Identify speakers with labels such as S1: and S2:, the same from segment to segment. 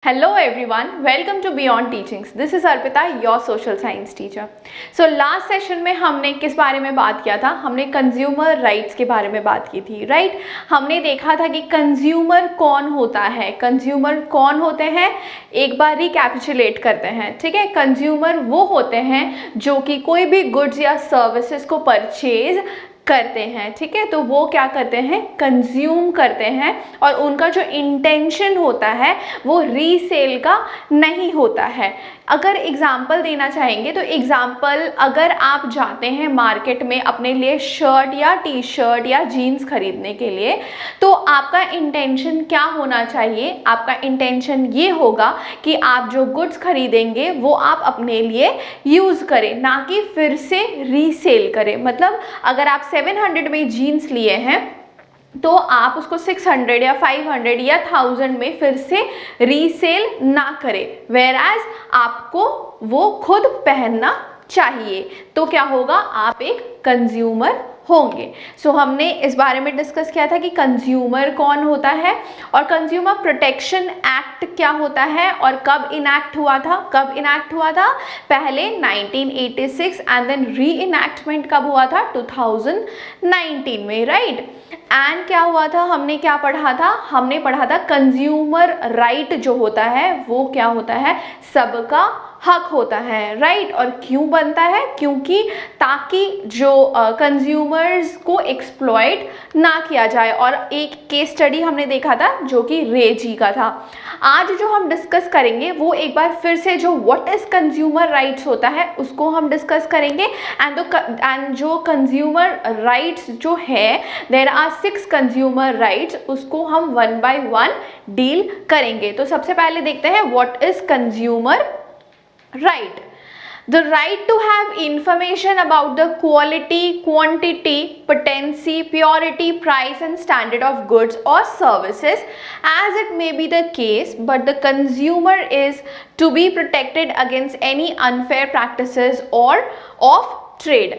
S1: Hello everyone, welcome to Beyond Teachings. This is Arpita, your social science teacher. So last session में हमने किस बारे में बात किया था? हमने कंज्यूमर राइट्स के बारे में बात की थी, राइट? हमने देखा था कि कंज्यूमर कौन होता है, कंज्यूमर कौन होते हैं, एक बार रिकैपिचुलेट करते हैं, ठीक है? कंज्यूमर वो होते हैं जो कि कोई भी गुड्स या सर्विसेज को परचेज करते हैं, ठीक है? तो वो क्या करते हैं, कंज्यूम करते हैं और उनका जो इंटेंशन होता है वो रीसेल का नहीं होता है। अगर एग्जाम्पल देना चाहेंगे तो एग्जाम्पल, अगर आप जाते हैं मार्केट में अपने लिए शर्ट या टी शर्ट या जीन्स खरीदने के लिए, तो आपका इंटेंशन क्या होना चाहिए? आपका इंटेंशन ये होगा कि आप जो गुड्स खरीदेंगे वो आप अपने लिए यूज़ करें, ना कि फिर से रीसेल करें। मतलब अगर आप 700 में जीन्स लिए हैं तो आप उसको 600 या 500 या 1000 में फिर से रीसेल ना करें, वेयरएज आपको वो खुद पहनना चाहिए। तो क्या होगा, आप एक कंज्यूमर होंगे। सो हमने इस बारे में डिस्कस किया था कि कंज्यूमर कौन होता है और कंज्यूमर प्रोटेक्शन एक्ट क्या होता है और कब इनैक्ट हुआ था। पहले 1986 एंड देन री इनैक्टमेंट कब हुआ था? 2019 में, राइट? एंड क्या हुआ था, हमने क्या पढ़ा था? हमने पढ़ा था कंज्यूमर राइट जो होता है वो क्या होता है, सबका हक होता है, राइट? और क्यों बनता है? क्योंकि ताकि जो कंज्यूमर्स को एक्सप्लॉइट ना किया जाए। और एक केस स्टडी हमने देखा था जो कि रे जी का था। आज जो हम डिस्कस करेंगे वो एक बार फिर से जो व्हाट इज कंज्यूमर राइट्स होता है उसको हम डिस्कस करेंगे। एंड जो कंज्यूमर राइट्स जो है, देयर आर 6 कंज्यूमर राइट्स, उसको हम वन बाय वन डील करेंगे। तो सबसे पहले देखते हैं what is consumer right. The right to have information about the quality, quantity, potency, purity, price and standard of goods or services as it may be the case, but the consumer is to be protected against any unfair practices or of trade.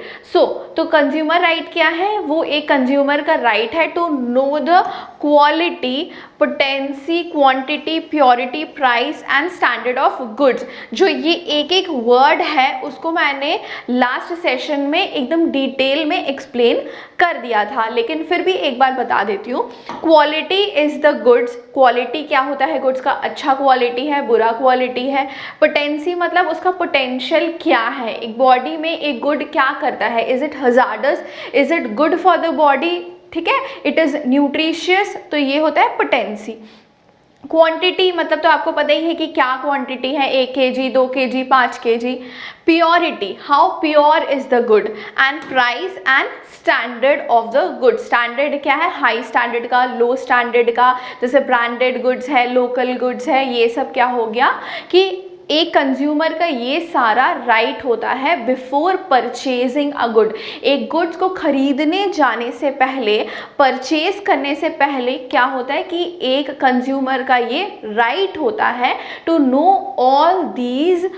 S1: तो consumer right क्या है? वो एक consumer का right है to know the quality, potency, quantity, purity, price and standard of goods. जो ये एक एक वर्ड है उसको मैंने लास्ट सेशन में एकदम डिटेल में एक्सप्लेन कर दिया था, लेकिन फिर भी एक बार बता देती हूँ। Quality is the goods. Quality क्या होता है गुड्स का? अच्छा क्वालिटी है, बुरा क्वालिटी है। पोटेंसी मतलब उसका पोटेंशियल क्या है, एक बॉडी में एक गुड क्या करता है, is it hazardous, is it good for the body, ठीक है, इट इज न्यूट्रिशियस, तो ये होता है पोटेंसी। क्वांटिटी मतलब तो आपको पता ही है कि क्या क्वांटिटी है, 1 kg, 2 kg, 5 kg। Purity, how pure is the good. And price and standard of the good. Standard क्या है? हाई स्टैंडर्ड का, लो स्टैंडर्ड का, जैसे ब्रांडेड गुड्स है, लोकल गुड्स है, ये सब क्या हो गया कि एक कंज्यूमर का ये सारा राइट होता है बिफोर परचेजिंग अ गुड। एक गुड्स को खरीदने जाने से पहले, परचेज करने से पहले क्या होता है कि एक कंज्यूमर का ये राइट होता है टू नो ऑल दीज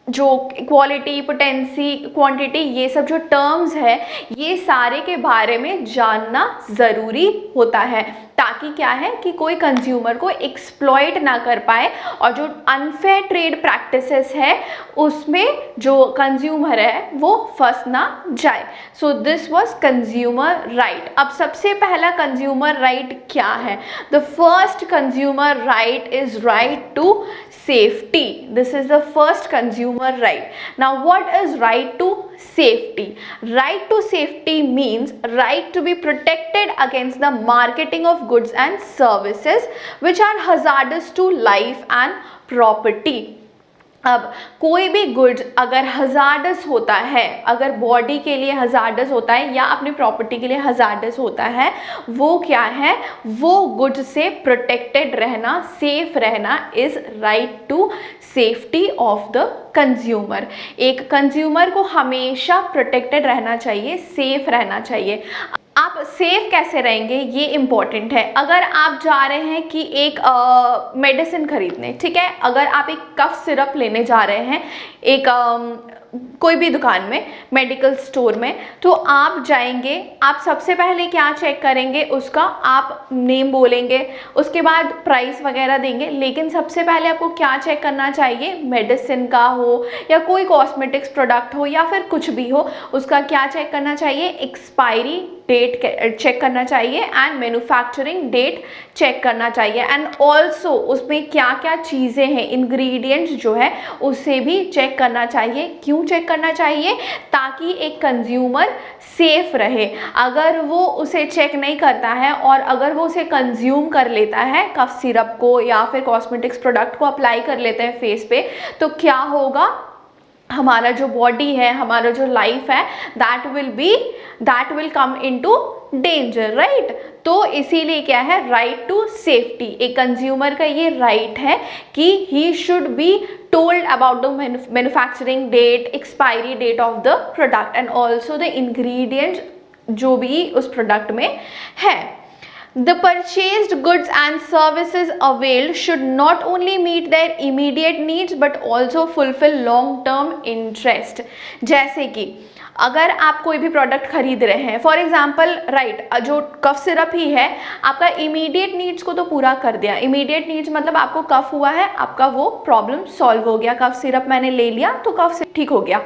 S1: जो क्वालिटी, पोटेंसी, क्वांटिटी, ये सब जो टर्म्स है ये सारे के बारे में जानना ज़रूरी होता है, ताकि क्या है कि कोई कंज्यूमर को एक्सप्लॉइट ना कर पाए और जो अनफेयर ट्रेड प्रैक्टिसेस है उसमें जो कंज्यूमर है वो फंस ना जाए। So this was consumer right. अब सबसे पहला कंज्यूमर राइट क्या है? The first consumer right is right to safety. This is the first consumer right. Now what is right to safety? Right to safety means right to be protected against the marketing of goods and services which are hazardous to life and property. अब कोई भी goods अगर hazardous होता है, अगर body के लिए hazardous होता है या अपनी प्रॉपर्टी के लिए हजार्डस होता है, वो क्या है? वो गुड्स से प्रोटेक्टेड रहना, सेफ रहना is right to safety of the consumer. एक कंज्यूमर को हमेशा प्रोटेक्टेड रहना चाहिए, सेफ रहना चाहिए। आप सेफ कैसे रहेंगे ये इम्पॉर्टेंट है। अगर आप जा रहे हैं कि एक मेडिसिन खरीदने, ठीक है, अगर आप एक कफ सिरप लेने जा रहे हैं एक कोई भी दुकान में, मेडिकल स्टोर में, तो आप जाएंगे, आप सबसे पहले क्या चेक करेंगे, उसका आप नेम बोलेंगे, उसके बाद प्राइस वगैरह देंगे, लेकिन सबसे पहले आपको क्या चेक करना चाहिए, मेडिसिन का हो या कोई कॉस्मेटिक्स प्रोडक्ट हो या फिर कुछ भी हो, उसका क्या चेक करना चाहिए, एक्सपायरी डेट चेक करना चाहिए एंड मैन्युफैक्चरिंग डेट चेक करना चाहिए, एंड ऑल्सो उसमें क्या क्या चीज़ें हैं, इंग्रेडिएंट्स जो है उसे भी चेक करना चाहिए। क्यों चेक करना चाहिए? ताकि एक कंज्यूमर सेफ रहे। अगर वो उसे चेक नहीं करता है और अगर वो उसे कंज्यूम कर लेता है, कफ सिरप को या फिर कॉस्मेटिक्स प्रोडक्ट को अप्लाई कर लेते हैं फेस पे, तो क्या होगा, हमारा जो बॉडी है, हमारा जो लाइफ है, that will come into danger, right. तो इसीलिए क्या है, राइट टू सेफ्टी, एक कंज्यूमर का ये राइट है कि he should be told about the manufacturing date, expiry date of the product and also the ingredients जो भी उस प्रोडक्ट में है। The purchased goods and services availed should not only meet their immediate needs but also fulfill long-term interest। जैसे कि अगर आप कोई भी प्रोडक्ट खरीद रहे हैं, फॉर एग्जाम्पल राइट, जो कफ सिरप ही है, आपका इमीडिएट नीड्स को तो पूरा कर दिया। इमीडिएट नीड्स मतलब आपको कफ हुआ है, आपका वो प्रॉब्लम सॉल्व हो गया, कफ सिरप मैंने ले लिया तो कफ से ठीक हो गया,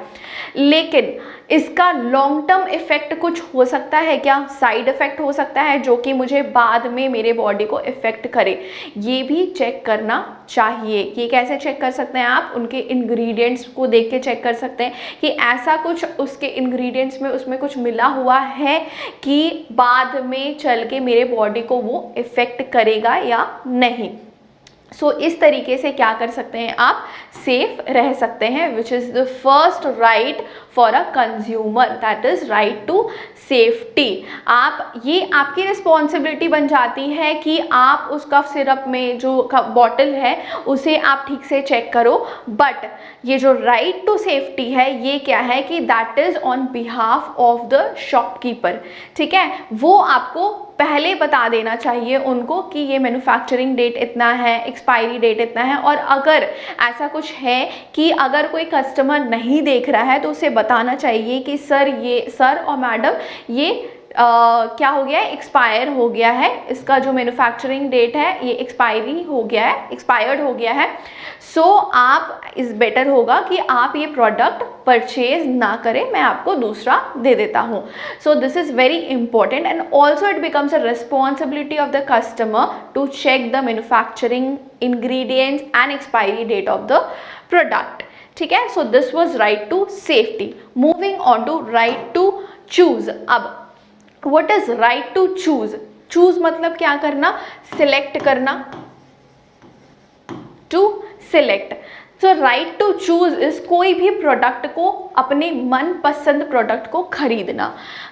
S1: लेकिन इसका लॉन्ग टर्म इफेक्ट कुछ हो सकता है क्या, साइड इफेक्ट हो सकता है जो कि मुझे बाद में मेरे बॉडी को इफेक्ट करे, ये भी चेक करना चाहिए। ये कैसे चेक कर सकते हैं आप, उनके इंग्रेडिएंट्स को देख के चेक कर सकते हैं कि ऐसा कुछ उसके इंग्रेडिएंट्स में उसमें कुछ मिला हुआ है कि बाद में चल के मेरे बॉडी को वो इफेक्ट करेगा या नहीं। सो इस तरीके से क्या कर सकते हैं, आप सेफ रह सकते हैं, which is the first right for a consumer, that is right to safety. आप ये आपकी रिस्पॉन्सिबिलिटी बन जाती है कि आप उस कफ सिरप में जो बॉटल है उसे आप ठीक से चेक करो, बट ये जो राइट टू सेफ्टी है ये क्या है कि that is on behalf of the shopkeeper, ठीक है। वो आपको पहले बता देना चाहिए उनको कि ये मैन्युफैक्चरिंग डेट इतना है, एक्सपायरी डेट इतना है, और अगर ऐसा कुछ है कि अगर कोई कस्टमर नहीं देख रहा है तो उसे बताना चाहिए कि सर और मैडम ये क्या हो गया है, एक्सपायर हो गया है, इसका जो मैन्युफैक्चरिंग डेट है ये एक्सपायरी हो गया है, एक्सपायर्ड हो गया है। सो आप इस बेटर होगा कि आप ये प्रोडक्ट परचेज ना करें, मैं आपको दूसरा दे देता हूँ। So this is very important and also it becomes a responsibility of the customer to check the manufacturing ingredients and expiry date of the product, ठीक है। So this was right to safety. Moving on to right to choose. अब What is right to choose? Choose मतलब क्या करना, select करना, to select। So right to choose is कोई भी product को, अपने मन पसंद प्रोडक्ट को खरीदना।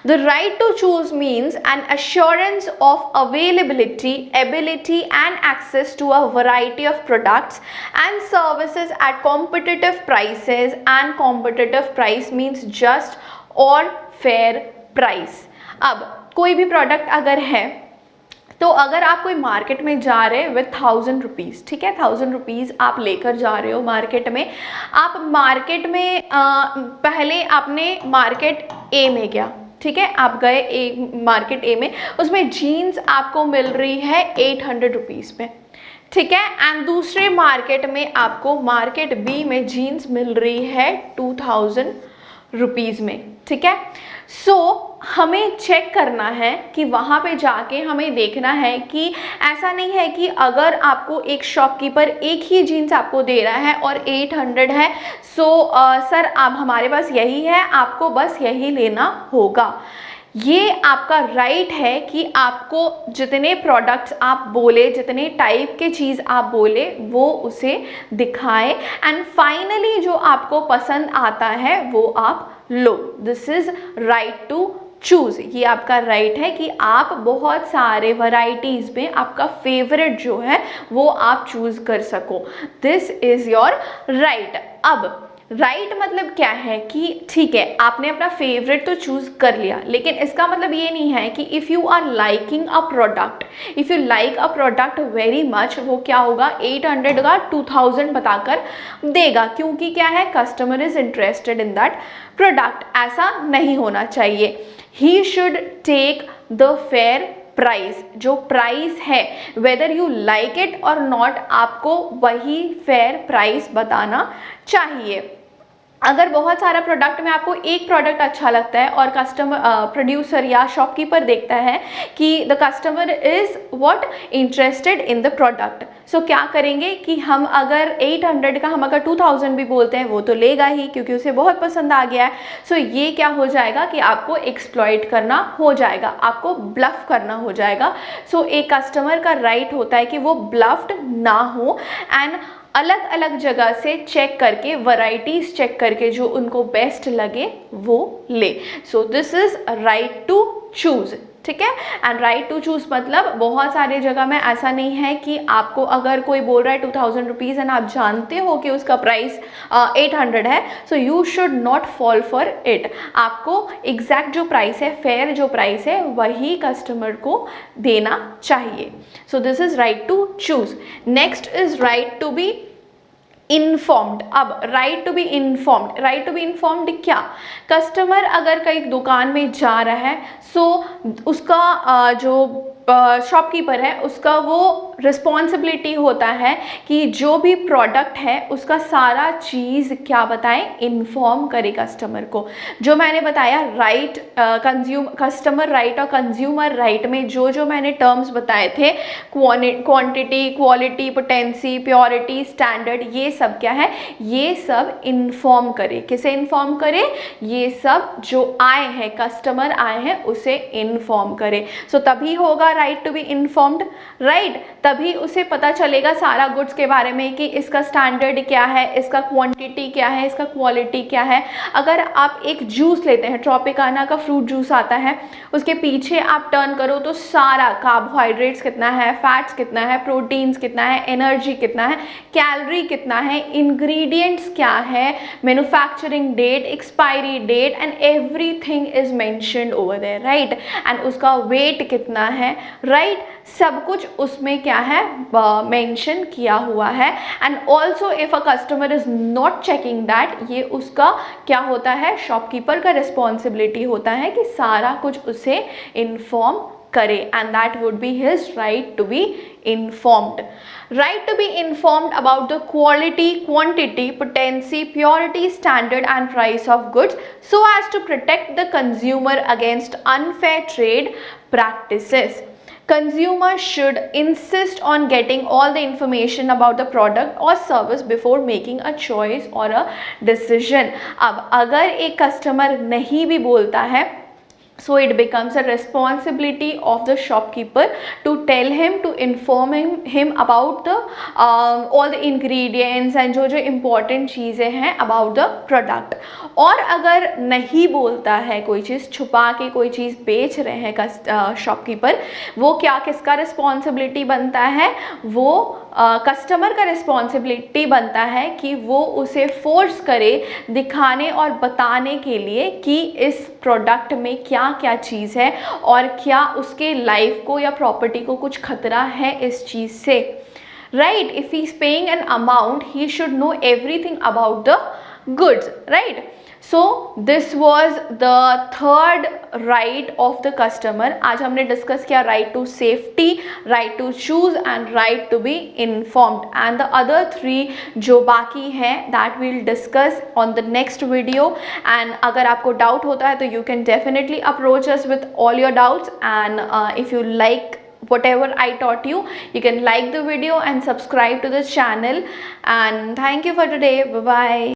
S1: The right to choose means an assurance of availability, ability and access to a variety of products and services at competitive prices, and competitive price means just or fair price। अब कोई भी product अगर है, तो अगर आप कोई market में जा रहे हैं विथ 1000 रुपीज़, ठीक है, 1000 रुपीज़ आप लेकर जा रहे हो मार्केट में, आप मार्केट में पहले आपने मार्केट ए में गया, ठीक है, आप गए मार्केट ए में, उसमें जीन्स आपको मिल रही है 800 रुपीज़ में, ठीक है, एंड दूसरे मार्केट में आपको मार्केट बी में जीन्स मिल रही है 2000 रुपीज़ में, ठीक है। सो हमें चेक करना है कि वहाँ पे जाके हमें देखना है कि ऐसा नहीं है कि अगर आपको एक शॉपकीपर एक ही जीन्स आपको दे रहा है और 800 है, सो सर आप हमारे पास यही है, आपको बस यही लेना होगा। ये आपका राइट है कि आपको जितने प्रोडक्ट्स आप बोले, जितने टाइप के चीज़ आप बोले, वो उसे दिखाएं एंड फाइनली जो आपको पसंद आता है वो आप लो। This is right to choose. ये आपका राइट है कि आप बहुत सारे वैरायटीज़ में आपका फेवरेट जो है वो आप चूज़ कर सको। This is your right. अब राइट मतलब क्या है कि ठीक है, आपने अपना फेवरेट तो चूज कर लिया, लेकिन इसका मतलब ये नहीं है कि if you are liking a product, if you like a product very much, वो क्या होगा 800 का 2000 बताकर देगा, क्योंकि क्या है, customer is interested in that product. ऐसा नहीं होना चाहिए। He should take the fair price, जो प्राइस है वेदर यू लाइक इट और नॉट, आपको वही फेयर प्राइस बताना चाहिए। अगर बहुत सारा प्रोडक्ट में आपको एक प्रोडक्ट अच्छा लगता है और कस्टमर प्रोड्यूसर या शॉपकीपर देखता है कि the customer is what interested in the product, so क्या करेंगे कि हम अगर 800 का हम अगर 2000 भी बोलते हैं, वो तो लेगा ही क्योंकि उसे बहुत पसंद आ गया है। सो ये क्या हो जाएगा कि आपको एक्सप्लॉइट करना हो जाएगा, आपको ब्लफ करना हो जाएगा। सो एक कस्टमर का राइट होता है कि वो ब्लफ्ड ना हो एंड अलग अलग जगह से चेक करके, वैरायटीज चेक करके जो उनको बेस्ट लगे वो ले। So this is right to choose, ठीक है। एंड राइट टू चूज मतलब बहुत सारे जगह में ऐसा नहीं है कि आपको अगर कोई बोल रहा है 2000 रुपीज़ एंड आप जानते हो कि उसका प्राइस 800 है, so you should not fall for it. आपको एग्जैक्ट जो प्राइस है, फेयर जो प्राइस है, वही कस्टमर को देना चाहिए। So this is right to choose. Next is right to be informed. अब right to be informed, right to be informed क्या, कस्टमर अगर कहीं दुकान में जा रहा है, सो उसका जो शॉपकीपर है उसका वो रिस्पॉन्सिबिलिटी होता है कि जो भी प्रोडक्ट है उसका सारा चीज़ क्या बताएं, इन्फॉर्म करे कस्टमर को। जो मैंने बताया राइट, कस्टमर राइट और कंज्यूमर राइट में जो जो मैंने टर्म्स बताए थे, quantity, quality, potency, purity, standard, ये सब क्या है, ये सब इन्फॉर्म करे। किसे इन्फॉर्म करे, ये सब जो आए हैं, कस्टमर आए हैं, उसे इन्फॉर्म करे। सो तभी होगा right to be informed, right, तभी उसे पता चलेगा सारा गुड्स के बारे में कि इसका स्टैंडर्ड क्या है, इसका क्वांटिटी क्या है, इसका क्वालिटी क्या है। अगर आप एक जूस लेते हैं, ट्रॉपिकाना का फ्रूट जूस आता है, उसके पीछे आप टर्न करो तो सारा कार्बोहाइड्रेट्स कितना है, फैट्स कितना है, प्रोटीन्स कितना है, एनर्जी कितना है, कैलोरी कितना है, इंग्रेडिएंट्स क्या है, manufacturing date, expiry date and everything is mentioned over there, right, and उसका वेट कितना है, राइट, सब कुछ उसमें क्या है, मेंशन किया हुआ है। And also if a customer is not checking that, ये उसका क्या होता है, शॉपकीपर का रिस्पॉन्सिबिलिटी होता है कि सारा कुछ उसे इन्फॉर्म करे, and that would be his right to be informed. Right to be informed about the quality, quantity, potency, purity, standard and price of goods so as to protect the consumer against unfair trade practices. Consumers should insist on getting all the information about the product or service before making a choice or a decision. अब अगर एक customer नहीं भी बोलता है, so it becomes a responsibility of the shopkeeper to tell him, to inform him about the all the ingredients and जो जो important चीज़ें हैं about the product. और अगर नहीं बोलता है, कोई चीज़ छुपा के कोई चीज़ बेच रहे हैं शॉपकीपर, वो क्या, किसका रिस्पॉन्सिबिलिटी बनता है, वो कस्टमर का रिस्पॉन्सिबिलिटी बनता है कि वो उसे फोर्स करे दिखाने और बताने के लिए कि इस प्रोडक्ट में क्या क्या चीज़ है और क्या उसके लाइफ को या प्रॉपर्टी को कुछ खतरा है इस चीज़ से, right. If he is paying an amount, he should know everything about the goods, right. So this was the third right of the customer. आज हमने डिस्कस किया right to safety, right to choose and right to be informed, and the other three जो बाकी हैं that we'll discuss on the next video. And अगर आपको doubt होता है तो you can definitely approach us with all your doubts, and if you like whatever I taught you, you can like the video and subscribe to the channel. And thank you for today. Bye bye.